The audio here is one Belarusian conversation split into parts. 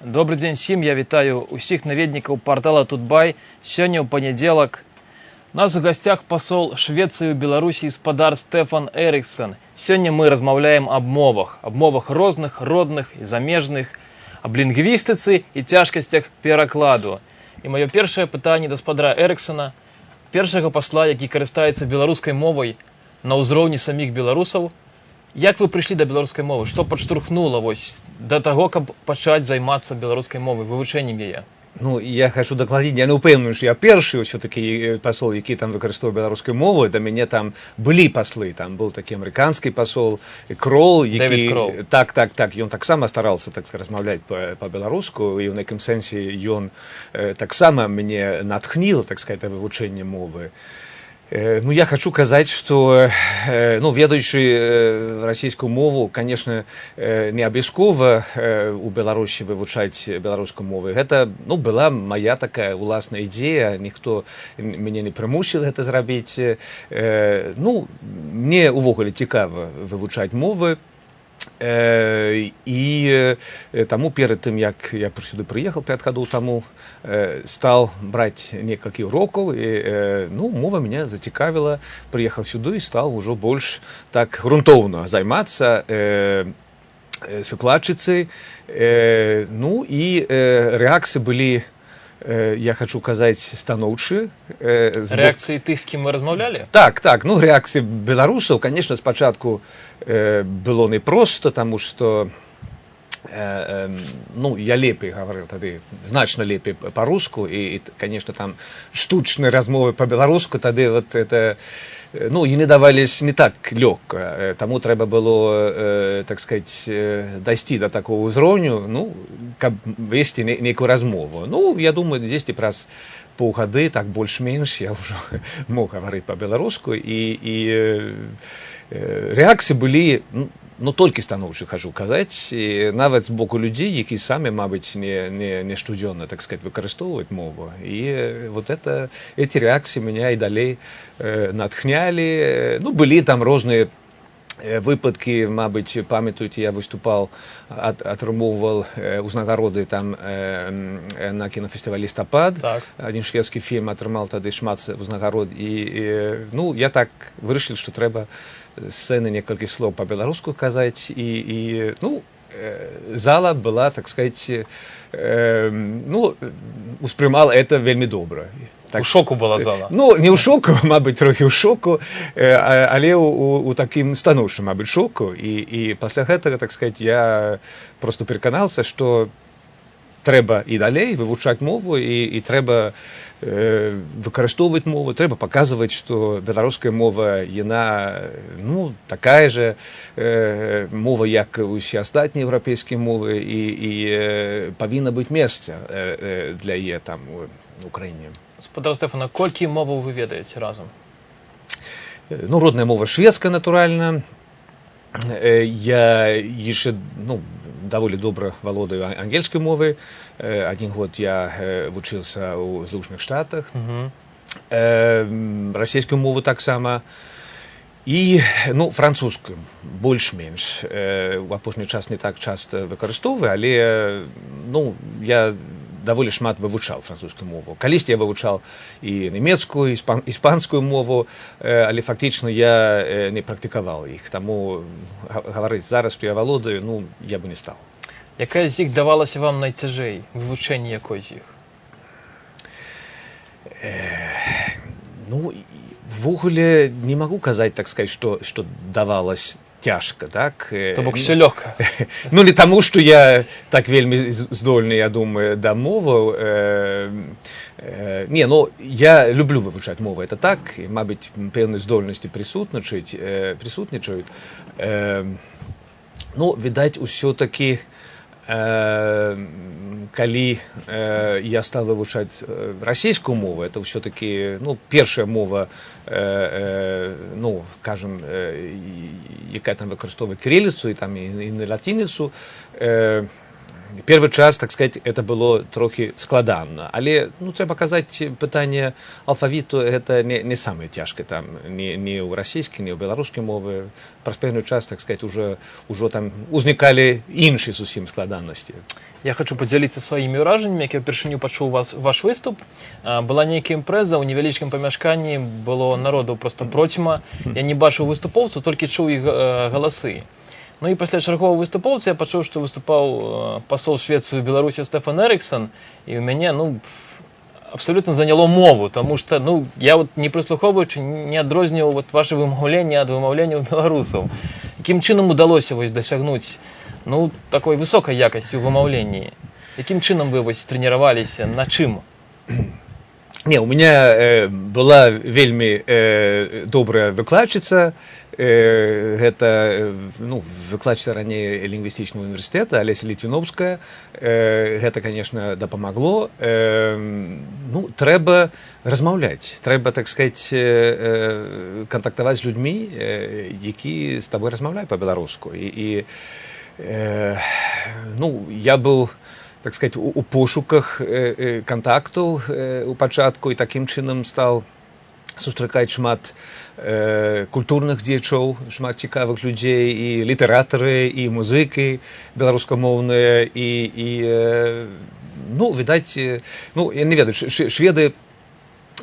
Добрый дзень всем, я вітаю усіх наведнікаў портала Тутбай. Сёння ў панядзелак. У нас у гостях посол Швеции ў Беларусі гаспадар Стефан Эриксон. Сёння мы размаўляем аб мовах розных, родных і замежных, аб лінгвістыцы і цяжкасцях перакладу. І маё першае пытанне да гаспадара Эриксона, першага пасла, які карыстаецца беларускай мовай на ўзроўні саміх беларусаў. Як вы прыйшлі да беларускай мовы? Што падштурхнула да таго, каб пачаць займацца беларускай мовай, вывучэннем яе? Ну, я хочу докладить, я не упевнений, що я перший все-таки посол, який там використовує білоруську мову. До мене там були посли, там був такий американський посол Крол, який... Дэвід Крол. Так, він так само старався, так сказать, розмовляти по-білоруську, і в неким сенсі він так само мене натхнив, так сказать, вивчення мови. Ну, я хочу сказать, что, ведаючи российскую мову, конечно, не обов'язково у Беларусі вивчати білоруську мову. Это, была моя такая уласна ідея, ніхто мене не примусив це зробити. Мне увогуле цікаво вивчати мови. І тому перед тим, як я сюди приїхав 5 років тому, став брати кілька уроків, і мова мене зацікавила, приїхав сюди і став уже більш так ґрунтовно займатися з викладчицею. І реакції були, я хочу сказати, станоўчыя. Реакції тих, з ким ми розмовляли? Так. Реакції білорусів, звісно, спочатку було непросто, тому що я лепей говорив тоді, значно лепей по-русски, і, звісно, там штучні розмови по-білоруську, тоді от это, і не давались не так легко. Тому треба було, так сказать, дойти до такого уровня, как вести некую розмову. Я думаю, десь раз полгода, так больше-меньше, я уже мог говорить по-белорусски, и реакции были, тільки станоўчі, хочу казаць, нават з боку людей, які самі, мабуть, не штудзённа, так сказать, выкарыстоўваюць мову. І вот эти реакции меня и далей натхнялі. Былі там розныя выпадки, мабуть, памятаеце, я выступал, атрымоўвал узнагароды там на кинофестивале «Листопад». Так. Один шведский фильм атрымал тады шмат узнагарод. И я так вырашыў, что трэба сцены некалькі слов по-беларуску казаць. И зала была, так сказать, успрымала это вельмі добра. Так, у шоку была зала? Не у шоку, мабуть, трохи у шоку, але у таким станоўчым, мабуть, шоку. И пасля гэтага, так сказать, я просто пераканаўся, что трэба і далей вывучаць мову, і трэба выкарыстоўваць мову, трэба паказваць, што беларуская мова, яна, такая же мова, як і ўсе астатнія еўрапейскія мовы, і павінна быць месца для яе там у Украіне. Гаспадар Стефана, колькі моваў вы ведаеце разам? Родная мова шведская, натуральна. Я яшчэ, даволі добра валодаю ангельскай мовай. 1 год я вучыўся ў Злучаных Штатах. Расійскую мову таксама. І, французскую больш-менш. У апошні час не так часта выкарыстоўваю, але, я даволі шмат вывучаў французскую мову. Калісьці я вывучаў і нямецкую, іспанскую мову, але фактычна я не практыкаваў іх. Таму гаварыць зараз, што я валодаю, я бы не стаў. Якая з іх давалася вам найцяжэй? Вывучэнне якой з іх? Ввогуле не магу казаць, так сказать, што давалось тяжко, так? То бок все лёгка. Не таму, што я так вельмі здольны, я думаю, да моваў. Я люблю вывучаць мову, это так, і, мабыць, пэўнай здольнасці прысутнічаюць. Відаць, усё-таки, калі я стал вывучаць расійскую мову, это все-таки, першая мова, скажем, якая там выкарыстоўвае кірыліцу і на латиніцу, первый час, так сказать, это было трохи складанно. Але, ну, треба казаць, пытанне алфавіту это не самое тяжкое там, ни у российской, ни у белорусской мовы. Праз пэўны час, так сказать, уже там узнікалі іншыя зусім складанности. Я хочу подзяліцца сваімі ўражаннямі, як я ўпершыню пачуў ваш выступ. Была нейкая імпрэза, ў невялічкім памяшканні было народу просто процьма. Я не бачыў выступоўцаў, толькі чуў іх галасы. Ну і пасля чаргового выступоўца я пачуў, што выступаў пасол Швецыі ў Беларусі Стефан Эриксон, і ў мяне, абсолютно заняло мову, тому что, я вот не прислуховуючи, не адрозніваў ваше вымаўленне ад вымаўлення беларусаў. Якім чынам удалося дасягнуць такой высокай якасці ў вымаўленні? Якім чынам вы тренироваліся, на чым? Не, у меня была вельмі добрая выкладчыца, гэта выкладчыца раней лінгвістычнага універсітэта Алеся Літвіновская. Гэта, конечно, дапамагло. Трэба размаўляць, трэба, так сказать, кантактаваць з людзьмі, які з табой размаўляюць па-беларуску. І я быў, так сказать, у пошуках контактаў у пачатку і такім чынам стаў сустракаць шмат культурных дзеячоў, шмат цікавых людзей, і літаратары, і музыкі беларускамоўныя, і відаць, я не ведаю, шведы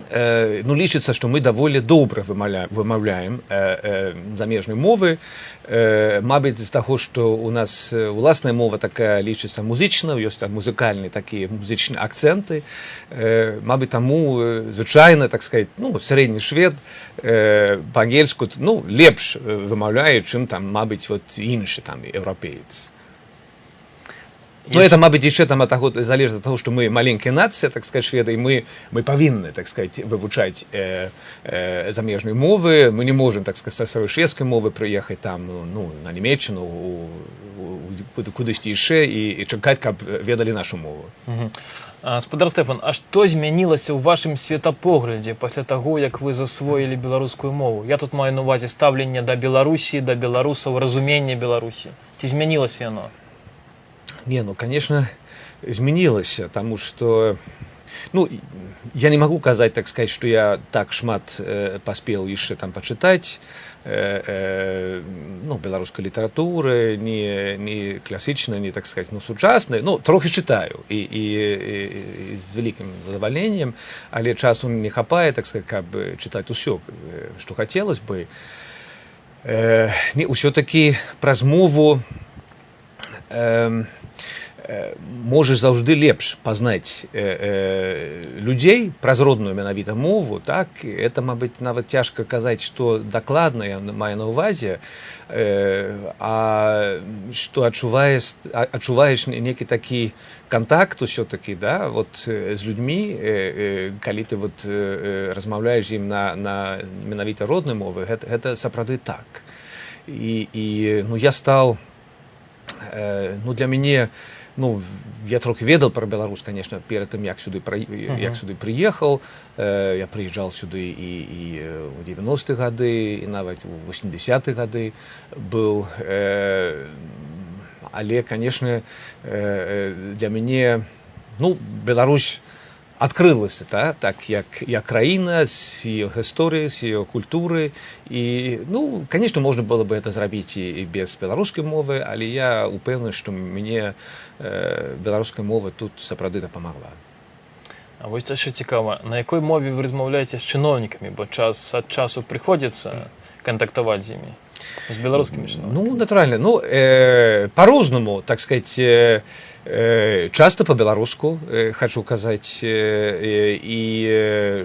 лічыцца, што мы даволі добра вымаўляем замежнай мовы. Мабыць, з таго, што у нас уласная мова такая лічыцца музычна, ёсць там музыкальныя такія музычныя акцэнты. Мабыць, таму звычайна, так сказать, сярэдні швед па-ангельску лепш вымаўляе, чым там, мабыць, іншы там еўрапеец. Это, мабыць, яшчэ там залежыць ад таго, што мы маленькая нацыя, так сказать, шведы, і мы павінны, так сказать, вывучаць замежныя мовы. Мы не можам, так сказать, са сваёй шведскай мовы прыехаць там, на Нямецчыну, кудысьці яшчэ і чакаць, каб ведалі нашу мову. Спадар Стэфан, а што змянілася ў вашым светапоглядзе пасля таго, як вы засвоілі беларускую мову? Я тут маю на увазе стаўленне да Беларусі, да беларусаў, разуменне Беларусі. Ці змянілася яно? Не, конечно, изменилось, потому что, я не могу сказать, так сказать, что я так шмат поспел еще там почитать, белорусской литературы, не классичной, не, так сказать, сучасной, трохи читаю, и с великим задоволением, але часу не хапае, так сказать, как бы читать усё, что хотелось бы. Все-таки праз мову можаш заўжды лепш пазнаць людзей праз родную менавіта мову, так? Это, мабыць, нават цяжка казаць, што дакладна я маю на ўвазе, а што адчуваеш некі такі кантакт усё-такі, да, з людзьмі, калі ты размаўляеш з ім на менавіта роднай мовы, гэта сапраўды так. І я стаў, для мяне, я трохи ведал про Беларусь, конечно, перед тем, як сюды приехал. Я приезжал сюды и в 90-х гады, и нават в 80-х гады был. Але, конечно, для мяне, Беларусь открылася, так як краіна, з ее гісторыі, з ее культуры. І, конечно, можна было бы это зрабіць і без беларускай мовы, але я упэўнены, што мне беларуская мова тут сапраўды дапамагла. А вось яшчэ цікава, на якой мове вы размаўляеце з чыноўнікамі, бо час ад часу прыходзіцца кантактаваць з імі, з беларускімі чыноўнікамі? Натуральна, по-рознаму, так сказать, часто по-беларуску, хочу казаць, і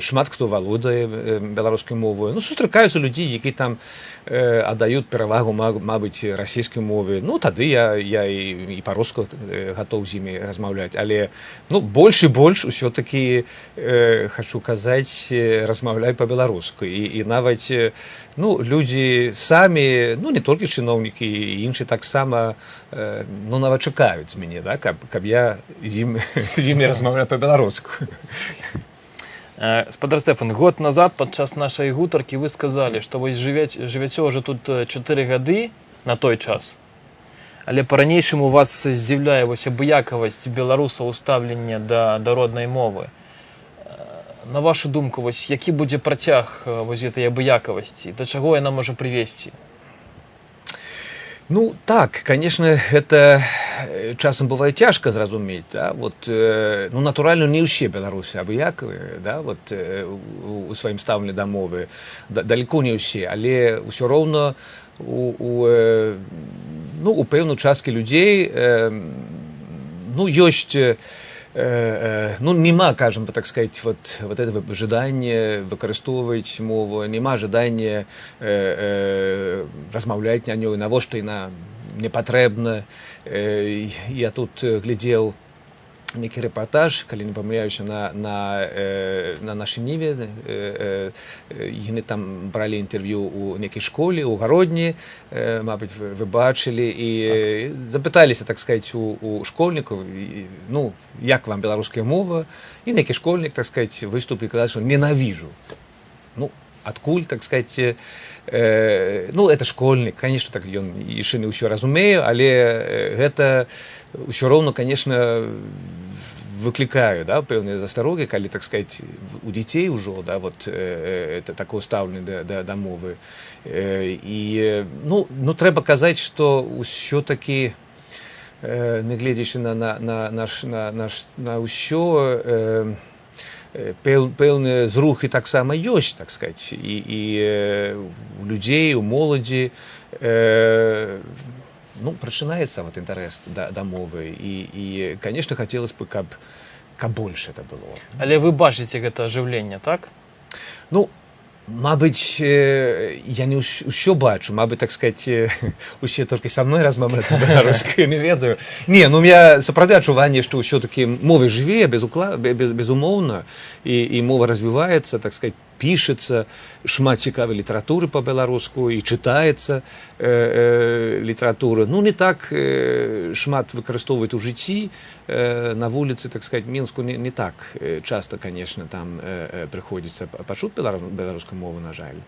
шмат хто валодае беларускай мовою. Сустракаюцца людзі, які там аддаюць перавагу, мабыць, расійскай мове. Тады я і па-руску гатоў з імі размаўляць. Але больш і больш усё-такі, хочу казаць, размаўляю па-беларуску. І нават людзі самі, не толькі чыноўнікі, і іншыя таксама, нават чакаюць з мяне, каб я з імі размаўляю па-беларуску. Спадар Стэфан, год назад падчас нашай гутаркі вы сказалі, што вось жывяце ўжо тут 4 гады на той час, Але по-ранейшаму вас здзіўляе вось абыякавасць беларусаў у стаўленні да роднай мовы. На вашу думку, вось які будзе працяг вось гэтай абыякавасці, да чаго яна можа прывесці? Ну, так, конечно, это часам бывае цяжка зразумець, да? Вот, ну, натуральна, не ўсе беларусы абыякавыя, да? Вот, у сваім стаўленні да мовы, далеко не ўсе, але ўсё роўна у пэўную часткі людзей ну, ёсць ну, нема, кажем, так сказать, вот этого жадання выкарыстоўваць мову, нема жадання размаўляць на ёй, навошта яна не патрэбна. Я тут глядзеў некі рэпартаж, калі не памыляюся, на нашай ніве. Яны там бралі інтэрв'ю у нейкай школе, у гародні, мабыць, вы бачылі, і запыталіся, так сказать, у школьнікаў, ну, як вам беларуская мова, і нейкі школьнік, так сказать, выступіў, казаць, што ненавіжу. Ну, адкуль, так сказать, ну, это школьнік, конечно, так ён яшчэ не ўсё разумее, але гэта ўсё роўна, конечно, выклікаю, да, пэўныя застарогі, калі, так сказать, у дзяцей ужо, да, вот, такое стаўленне да мовы. І, ну, трэба казаць, што ўсё-такі, нягледзячы на ўсё, пэўныя зрухі таксама ёсць, так сказать, і у людзей, у моладзі, ну, прачынаецца вот інтарэс да мовы, і, конечно, хацелось бы, каб больше это было. Але вы бачыце гэта ажыўленне, так? Ну, мабыць, я не ўсё бачу, мабыць, так сказать, усе толькі са мной размаўляюць беларускай, не ведаю. Не, ну, у меня сапраўды адчуванне, што ўсё-такі мова жыве, безумоўна, і мова развіваецца, так сказать, пішацца, шмат цікавай літаратуры па-беларуску, і чытаецца літаратура. Ну, не так шмат выкарыстоўваюць у жыцці, на вуліцы, так сказать, Мінску не так часто, конечно, там прыходзіцца пачуць беларускую мову, на жаль.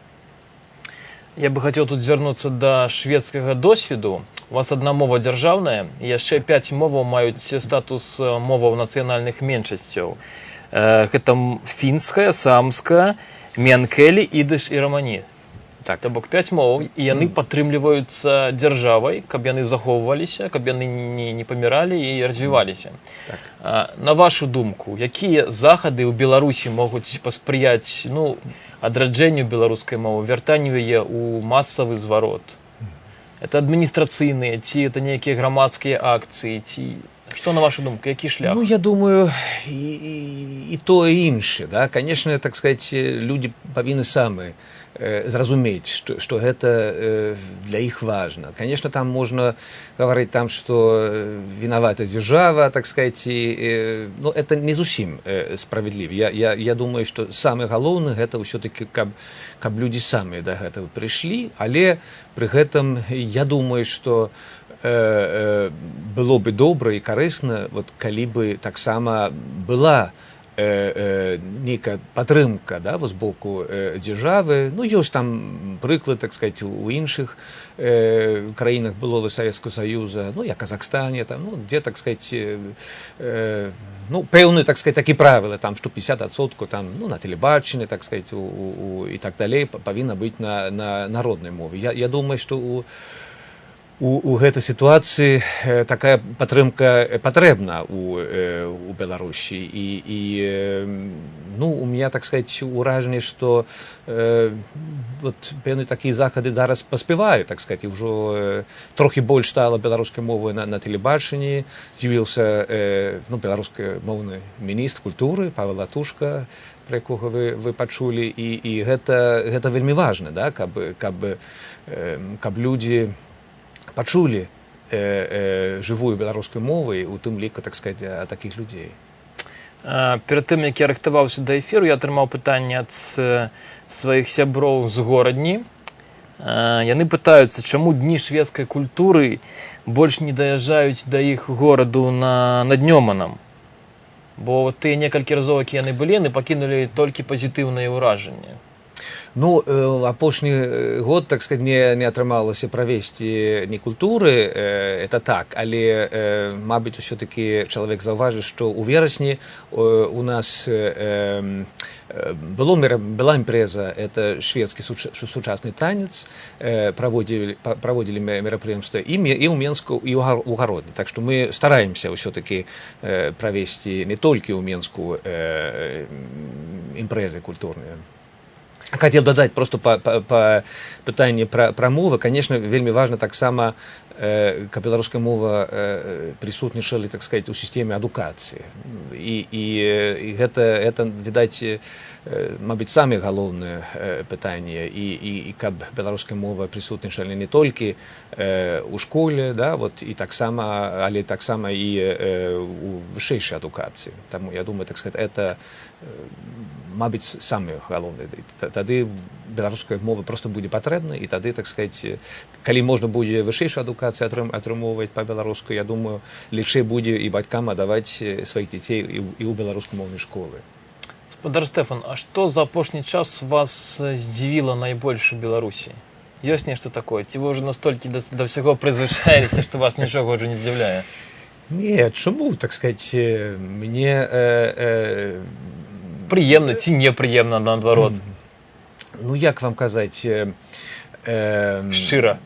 Я бы хацеў тут звярнуцца да шведскага досведу. У вас адна мова дзяржаўная, і яшчэ 5 моваў маюць статус моваў нацыянальных меншасцяў. Гэта фінская, самская, менкелі, ідыш і рамані. Так. То бок 5 моваў, і яны падтрымліваюцца дзяржавай, каб яны захоўваліся, каб яны не паміралі і развіваліся. Так. На вашу думку, якія захады ў Беларусі могуць паспрыяць, ну, адраджэнню беларускай мовы, вяртанню яе ў масавы зварот? Это адміністрацыйныя, ці это нейкія грамадскія акцыі, ці... Што, на вашу думку, які шлях? Ну, я думаю, і то, і інше. Да? Конечно, так сказать, люди павінны самі зразумець, што гэта для іх важна. Конечно, там можна гаварыць, там, што вінавата дзяржава, так сказать, но это не зусім справедліва. Я думаю, што самае галоўнае гэта ўсё-такі, каб людзі самі да гэтага прыйшлі, але пры гэтым я думаю, што было бы добра і карысна, вот, калі бы таксама была нейкая падтрымка, да, з боку дзяржавы. Ну, ёсць там прыклад, так сказать, у іншых краінах былога Савецкага Саюза, ну, як Казахстане, там, ну, дзе, так сказать, ну, пэўны, так сказать, такі правілы, там, што 50% там, ну, на тэлебачанні, так сказать, і так далей павінна быць на народнай мове. Я думаю, што у гэтай сітуацыі такая падтрымка патрэбна у Беларусі, і ну, у меня, так сказать, уражанне, што вот пэўныя такія захады зараз паспяваюць, так сказать, і ўжо трохі больш стала беларускай мовы на тэлебачанні, з'явіўся ну, беларускамоўны міністр культуры Павел Латушка, пра якога вы пачулі, і гэта вельмі важна, да, каб людзі пачулі жывую беларускую мову, у тым ліку, так сказать, такіх людзей. Перад тым, як я рыхтаваўся да эфіру, я атрымаў пытанне ад сваіх сяброў з горадні. Яны пытаюцца, чаму дні шведскай культуры больш не даязджаюць да іх гораду над Нёманам. Бо тыя некалькі разоў, які яны былі, яны пакінулі толькі пазітыўнае ўражанне. Ну, апошні год, так сказать, не атрымалася правесці ні культуры, это так, але, мабыць, усё-таки чалавек заўважыць, што ў верасні у нас была імпрэза, это шведскі сучасны танец, праводзілі мерапрыемства і ў Менску, і ў Гародні. Так што мы стараемся ўсё-таки правесці не толькі ў Менску імпрэзы культурныя. Хотел додать просто по питанню про мовы. Конечно, вельми важно так само, как белорусская мова присутствовала, так сказать, у системе адукации. И это, видать, мабуть, самое главное питание. И как белорусская мова присутствовала не только у школе, да, вот, и так само, але так само и у высшей адукации. Тому, я думаю, так сказать, это, мабуть, самое главное. Тады беларуская мова просто будзе патрэбна, і тады, так сказать, калі можна будзе вышэйшую адукацыю атрымоўваць па-беларуску, я думаю, лепшэй будзе і бацькам аддаваць сваіх дзяцей і ў беларускамоўнай школы. Спадар Стэфан, а што за апошні час вас здзівіла найбольш у Беларусі? Ёсць нешта такое? Ці вы ўжо настолькі да ўсяго прызвычаіліся, што вас нічога ўжо не здзіўляе? Не, чаму, так сказать, мне прыемна ці непрыемна, наадварот? Ну, як вам казаць? Шчыра.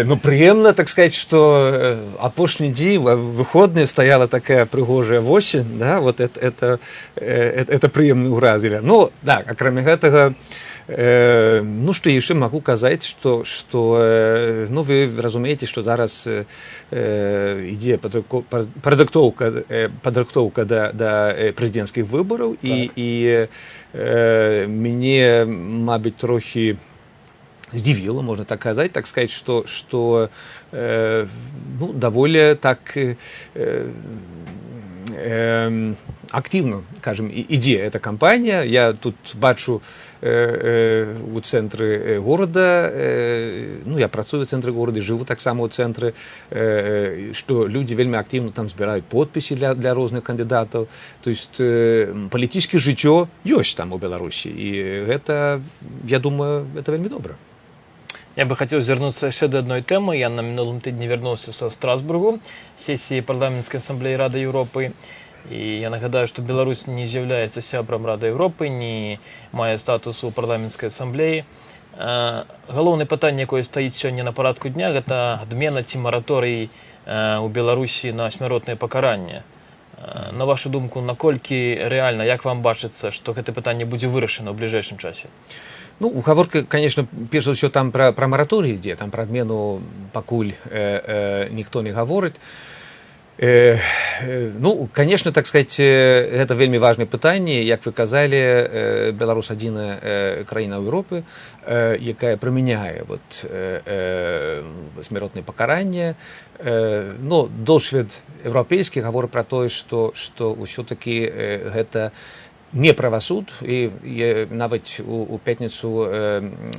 Ну, прыемна, так сказать, што апошні дзень, выходныя, стаяла такая прыгожая восень, да, вот это прыемна ўразілі. Ну, да, акрамя гэтага, ну, што яшчэ магу казаць, што ну, вы разумееце, што зараз ідзе падрыхтоўка да прэзідэнцкіх выбараў, і мяне, мабыць, трохі здзівіла, можна так казаць, так сказаць, што ну, даволі так активно, скажем, ідзе эта кампанія. Я тут бачу у цэнтры горада, ну, я працую ў цэнтры горада, жыву таксама ў цэнтры, што людзі вельмі активно там збіраюць подпісы для розных кандыдатаў. То есть палітычнае жыццё ёсць там у Беларусі, і гэта, я думаю, это вельмі добра. Я бы хотел вернуться еще до одной темы. Я на минулом тижні вернулся со Страсбургу, сессии парламентской ассамблеи Рады Европы. И я нагадаю, что Беларусь не является сябром Рады Европы, не мае статусу парламентской ассамблеи. Галоўнае пытанне, якое стаіць сёння на парадку дня, гэта адмена ці мараторый у Беларусі на смяротнае пакаранне. На вашу думку, наколькі рэальна, як вам бачыцца, што гэта пытанне будзе вырашана ў бліжэйшым часе? Ну, гаворка, конечно, перш за ўсё там пра мараторый ідзе, там пра адмену пакуль ніхто не гаворыць. Ну, конечно, так сказать, гэта вельмі важнае пытанне. Як вы казалі, Беларусь адзіная краіна Европы, якая прымяняе вот смяротнае пакаранне. Ну, досвед еўрапейскі гаворыць пра тое, што ўсё-такі гэта не правасуд, і нават у пятніцу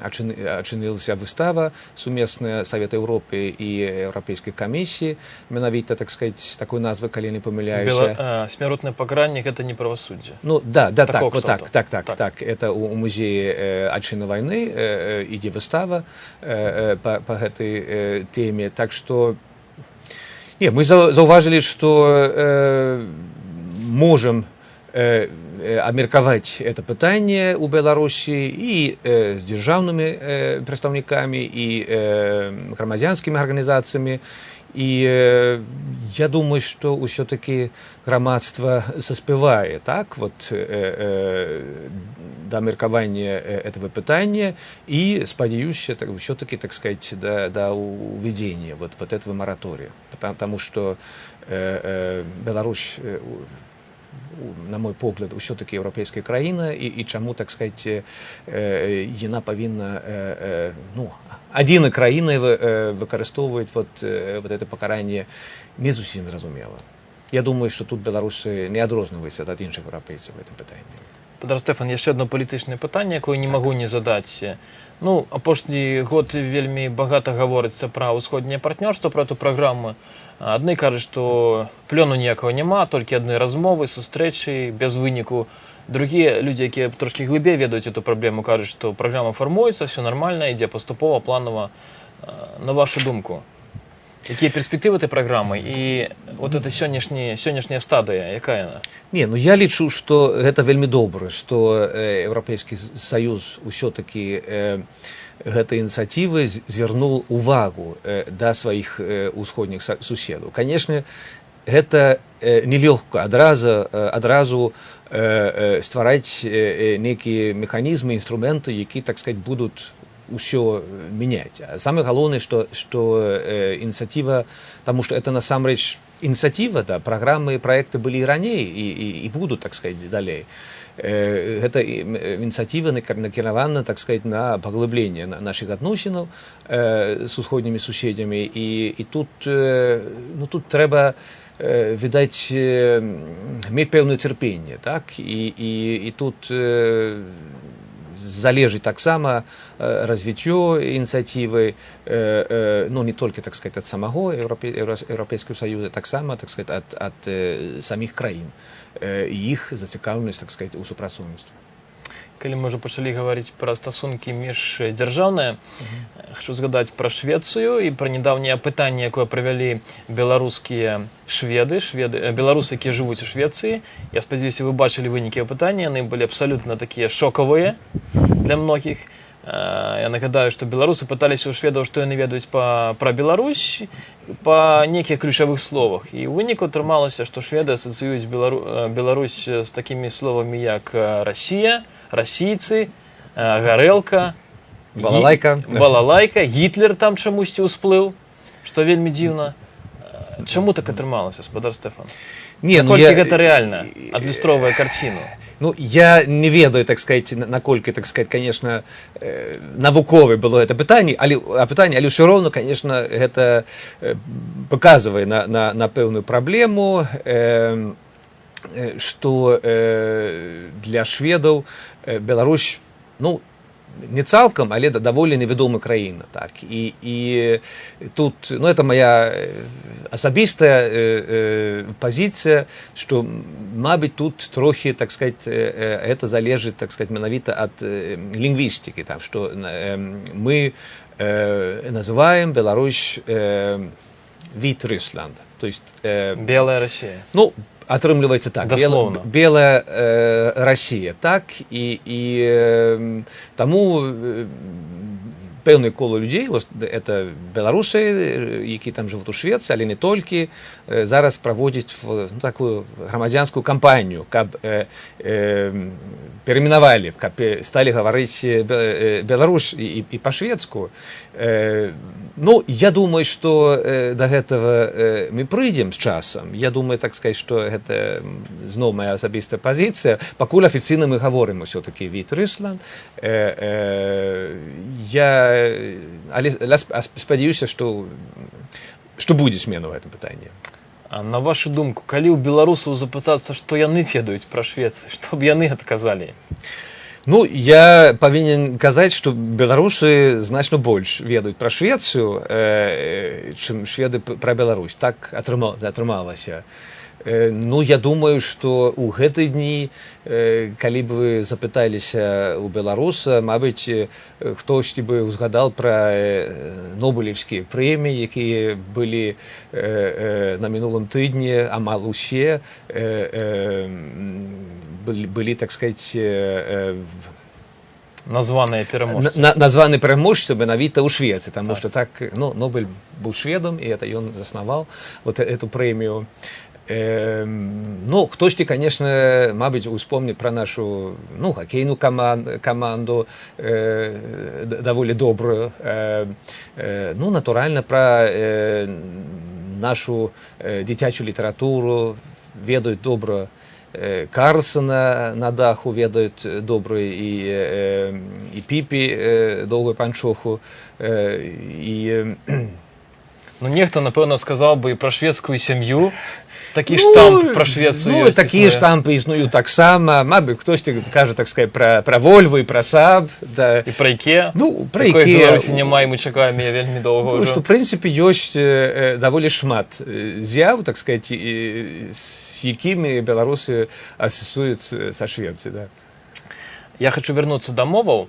адчынілася выстава сумесная Савета Европы і Еўрапейскай камісіі, менавіта, так сказать, такой назвы, калі не памыляюся. Смяротнае пакаранне гэта не правасуддзе. Ну, да, так, это у музеі адчыну вайны ідзе выстава па гэтай теме. Так што не, мы заўважылі, што можам абмеркаваць это пытанне ў Беларусі і з дзяржаўнымі прадстаўнікамі, і грамадзянскімі арганізацыямі. І я думаю, што ўсё-такі грамадства саспявае, так, вот, да абмеркавання этого пытання, і спадзяюся, ўсё-такі, так сказать, да увядзення вот этого моратория. Потому что Беларусь, на мой погляд, ўсё-таки еўрапейская краіна, і чаму, так сказать, яна павінна, ну, адзінай краінай выкарыстоўваць вот это пакаранне, не зусім зразумела. Я думаю, што тут беларусы не адрозніваюцца ад іншых еўрапейцаў в этом пытанні. Спадар Стэфан, яшчэ одно палітычнае пытанне, якое не магу не задаць. Ну, апошні год вельмі багата гаворыцца пра ўсходняе партнёрства, пра эту праграму. Адны кажуць, што плёну ніякага няма, толькі адны размовы, сустрэчы, без выніку. Другие люди, які трошки глибей ведаюць эту праблему, кажуць, што праграма фармуецца, все нормально, ідзе паступова, планова. На вашу думку, якія перспектывы этой праграмы і вот эта сённяшняя стадыя, якая яна? Не, ну я лічу, што гэта вельмі добра, што Еўрапейскі Саюз ўсё-такі гэтай ініцыятывы звярнуў увагу да сваіх усходніх суседаў. Канешне, гэта нелёгка адразу ствараць нейкія механізмы, інструменты, які, так сказаць, будуць усё менять. Самое главное, что инициатива, потому что это насамрэч инициатива, да, программы и проекты были и ранее, и будут, так сказать, далее. Это инициатива накіравана, так сказать, на поглыбление наших адносінаў с усходнімі суседзямі, и тут, ну, тут трэба, відаць, мець пэўнае цярпенне, так, и тут залежить таксама развіццё ініцыятывы, ну, не толькі, так сказать, ад самого Еўрапейскага Саюза, таксама, так сказать, ад саміх краін і іх зацікаўленасць, так сказать, у супрацоўніцтве. Калі мы ўжо пачалі гаварыць пра стасункі міждзяржаўныя, хочу згадаць пра Швецыю і пра нядаўняе апытанне, якое правялі беларускія беларусы, якія жывуць у Швецыі. Я спадзяюся, вы бачылі вынікі апытання, яны былі абсалютна такія шокавыя для многіх. Я нагадаю, што беларусы пыталіся ў шведаў, што яны ведаюць пра Беларусь, па нейкіх ключавых словах. І ў выніку атрымалася, што шведы асацыююць Беларусь з такімі словамі, як Расія, расійцы, гарэлка, балалайка, Гітлер там чамусьці ўсплыў, што вельмі дзіўна. Чаму так атрымалася, спадар Стэфан? Наколькі гэта рэальна адлюстроўвае карціну? Ну, я не ведаю, так сказать, наколькі, так сказать, конечно, навукове было это пытанне, але ўсё роўна, конечно, гэта паказвае на пэўную праблему, што для шведаў Беларусь, ну, не цалкам, але даволі невядомая краіна, так. І тут, ну, это моя асабістая пазіцыя, што, мабыць, тут трохі, так сказать, это залежыць, так сказать, менавіта ад лінгвістыкі, там, што мы называем Беларусь Віт-Рысланд, то есть белая Россия. Ну, атрымліваецца так, белая Россия, так, і таму пэўнае кола людзей, это беларусы, якія там жывуць у Швецыі, але не толькі, зараз праводзіць такую грамадзянскую кампанію, каб перайменавалі, каб сталі гаварыць Беларусь і па-шведску. Ну, я думаю, што да гэтага мы прыйдзем з часам. Я думаю, так сказаць, што гэта зноў моя асабістая пазіцыя. Пакуль афіцыйна мы гаворым усё-такі Віт-Рысланд. Але спадзяюся, што будзе змена ў гэтым пытанні. А на вашу думку, калі ў беларусаў запытацца, што яны ведаюць пра Швецыю, што б яны адказалі? Ну, я павінен казаць, што беларусы значна больш ведаюць пра Швецыю, чым шведы пра Беларусь. Так атрымалася. Ну, я думаю, што ў гэтыя дні, калі б вы запыталіся ў беларуса, мабыць, хтосьці бы ўзгадал пра нобелеўскія прэміі, якія былі на мінулым тыдні, амаль усе былі, так сказать, названыя пераможцы. Названы пераможцы менавіта ў Швецыі, таму што так, ну, Нобель быў шведам, і это ён заснаваў вот эту прэмію. Ну, хтосьці, конечно, мабыць, успомніць пра нашу, ну, хакейную каманду даволі добрую. Ну, натуральна, пра нашу дзіцячую літаратуру ведаюць добра. Карлсона на даху ведаюць добра, і Піпі, доўгую панчоху, і Ну, нехто, напэўна, сказаў бы і пра шведскую сям'ю. Такі штамп пра Швецыю ёсць. Такія штампы існуюць таксама. Мабыць, хтосьці кажа, так сказать, пра Вольву і пра Сааб. Да. І пра Ікеа? Ну, пра Ікеа. Такой Беларусі няма, і мы чакаем яе вельмі доўга ўжо. Што, в прынцыпе, ёсць даволі шмат з'яў, так сказать, з якімі беларусы асацыююць са Швецыяй, да. Я хочу вернуться до моваў.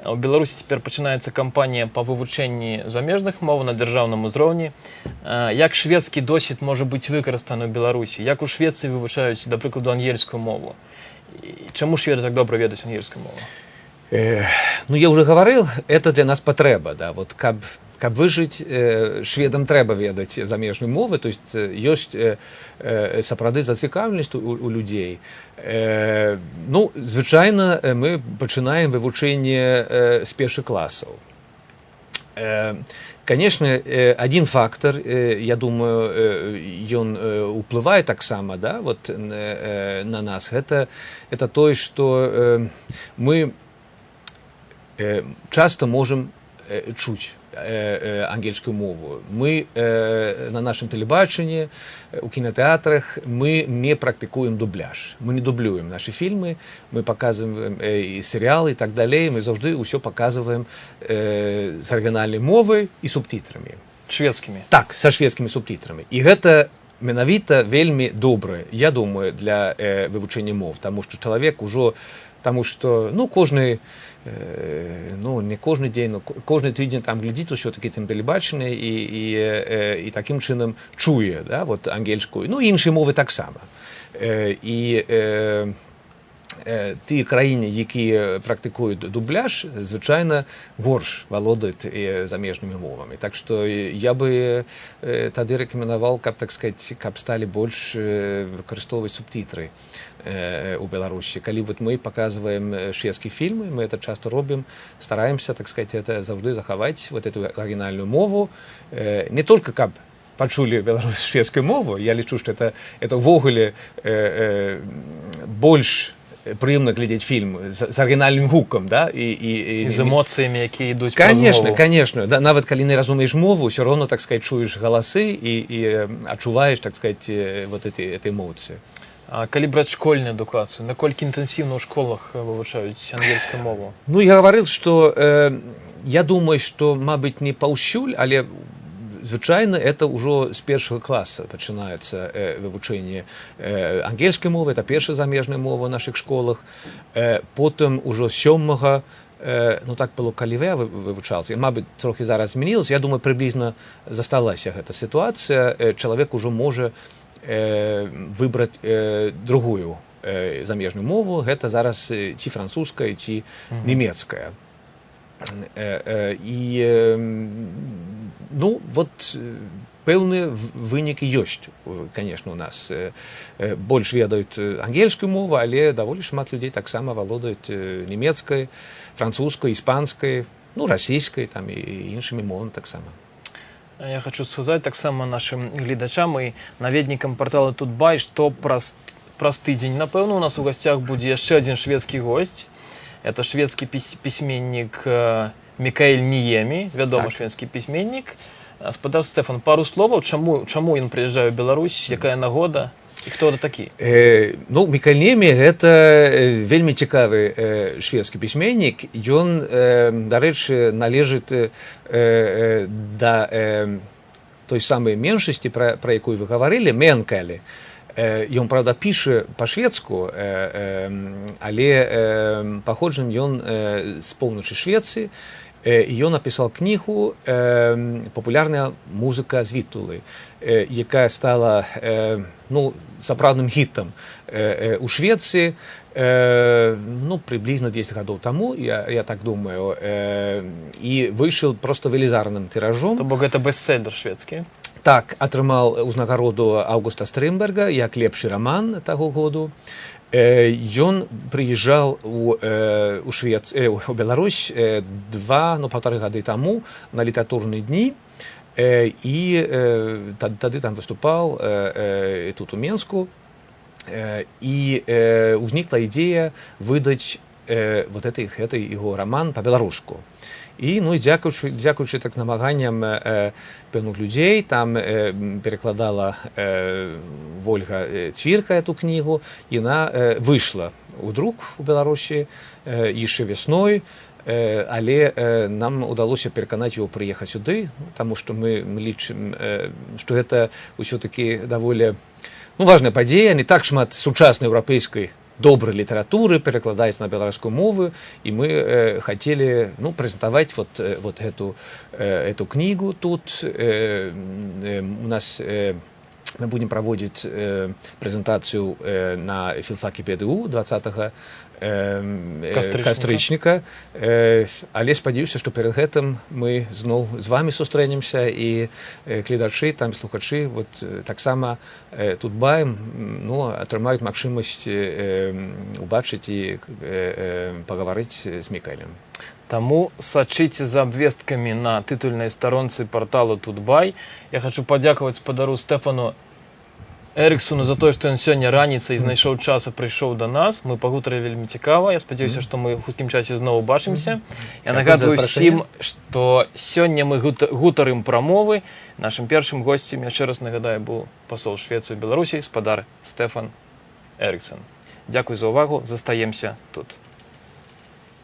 У Беларусі цяпер пачынаецца кампанія па вывучэнні замежных моў на дзяржаўным узроўні. Як шведскі досвед можа быць выкарыстаны ў Беларусі? Як у Швецыі вывучаюць, да прыкладу, ангельскую мову? Чаму шведы так добра ведаюць ангельскую мову? Ну, я уже гаварыў, это для нас патрэба, да, вот каб выжыць, шведам трэба ведаць замежныя мовы, то есть ёсць сапраўды зацікаўленасць у людзей. Ну, звычайна мы пачынаем вывучэнне з першых класаў. Конечно, один фактор, я думаю, ён уплывае таксама, да, вот, на нас, это тое, што мы часто можем чуць ангельскую мову. Мы на нашем тэлебачанні, у кинотеатрах, мы не практыкуем дубляж. Мы не дублюем наши фильмы, мы показываем и сериалы и так далее. Мы заўжды ўсё показываем с арыгінальнай мовай и субтитрамі. Шведскімі? Так, со шведскімі субтитрамі. І гэта менавіта вельмі добра, я думаю, для вывучэння мов. Таму што чалавек ужо, таму што, ну, кожны, ну, не кожны дзень, но кожны тыдзень там глядзіць усё-таки тым тэлебачанне і такім чынам чуе, да, вот, ангельскую, ну, іншыя мовы таксама. І тыя краіны, якія практыкуюць дубляж, звычайна горш валодаюць замежнымі мовамі. Так што я бы тады рэкамендаваў, каб, так сказать, каб сталі больш выкарыстоўваць субтитры у Беларусі. Калі вот мы показываем шведскія фільмы, мы это часто робім, стараемся, так сказать, это заўжды захаваць вот эту арыгінальную мову, не только каб пачулі беларуска-шведскую мову, я лічу, што это ўвогуле больш прыемна глядзець фільм з арыгінальным гукам, да, і з эмоцыямі, якія ідуць праз мову. Конечно, да, нават калі не разумееш мову, ўсё роўно, так сказать, чуеш галасы і адчуваеш, так сказать, вот эти эмоцыі. А калі браць школьную адукацыю, наколькі інтэнсіўна ў школах вывучаюць ангельскую мову? Ну, я гаварыў, што я думаю, што, мабыць, не паўсюль, але звычайна это ўжо з першага класа пачынаецца вывучэнне ангельскай мовы, это першая замежная мова ў нашых школах, потым ужо з сёмага, ну так было, калі я вывучаўся, мабыць, трохі зараз змянілася, я думаю, прыблізна засталася гэта сітуацыя, чалавек ужо можа выбраць другую замежную мову, гэта зараз ці французская, ці нямецкая. І, ну, вот пэўныя вынікі ёсць, конечно, у нас. Больш ведаюць ангельскую мову, але даволі шмат людзей таксама валодаюць нямецкай, французскай, іспанскай, ну, расійскай, там, і іншымі мовамі таксама. Я хочу сказаць таксама нашим гледачам і наведнікам партала Тутбай, што праз тыдзень, напэўна, у нас у гасцях будзе яшчэ адзін шведскі госць. Это шведскі пісьменнік Мікаэль Ніемі, вядомы шведскі пісьменнік. Спадар Стэфан, пару словаў, чаму ён прыязджае ў Беларусь, якая нагода? І хто это такі? Ну, Мікаэль Ніемі – гэта вельмі цікавы шведскі пісьменнік. Ён, дарэчы, належыць да той самай меншасці, пра якую вы гаварылі, Менкэлі. Ён, правда, піша па-шведску, але паходжаннем ён з поўначы Швецыі. І ён напісаў кнігу «Папулярная музыка з Вітулы», якая стала, ну, сапраўдным хітам у Швецыі, ну, прыблізна 10 гадоў таму, я так думаю, і выйшаў проста велізарным тыражом. То бок гэта бестселлер шведскі? Так, атрымаў узнагароду Аўгуста Стрымберга як лепшы раман таго году. Ён прыязджаў у Беларусь паўтары гады таму на літаратурныя дні, і тады там выступаў тут у Менску, і ўзнікла ідзея выдаць вот гэты яго раман па-беларуску. І, ну, і дзякуючы так намаганням пэўных людзей, там перакладала Вольга Цвірка эту кнігу, яна выйшла у друк у Беларусі яшчэ вясной, але нам удалося пераканаць яго прыехаць сюды, таму што мы лічым, што гэта ўсё-такі даволі важная падзея, не так шмат сучаснай еўрапейскай доброй литературы перекладается на белорусскую мову, и мы хотели презентовать вот эту книгу тут. У нас мы будем проводить презентацию на филфаке ПДУ 20 кастрычніка, але спадзяюся, што перад гэтым мы зноў з вами сустрэнемся і гледачы, там слухачы таксама тут баем, атрымаюць магчымасць убачыць і пагаварыць з Мікаэлем. Таму сачыце за абвесткамі на тытульнай старонцы парталу Тутбай. Я хочу падзякаваць спадару Стэфану Эрыксону за тое, што ён сёння раніцай знайшоў час і прыйшоў да нас. Мы пагутарылі вельмі цікава. Я спадзяюся, што мы ў хуткім часе зноў убачымся. Я нагадваю ўсім, што сёння мы гутарым пра мовы. Нашым першым госцем, яшчэ раз нагадаю, быў пасол Швецыі ў Беларусі, спадар Стэфан Эрыксон. Дзякуй за ўвагу, застаемся тут.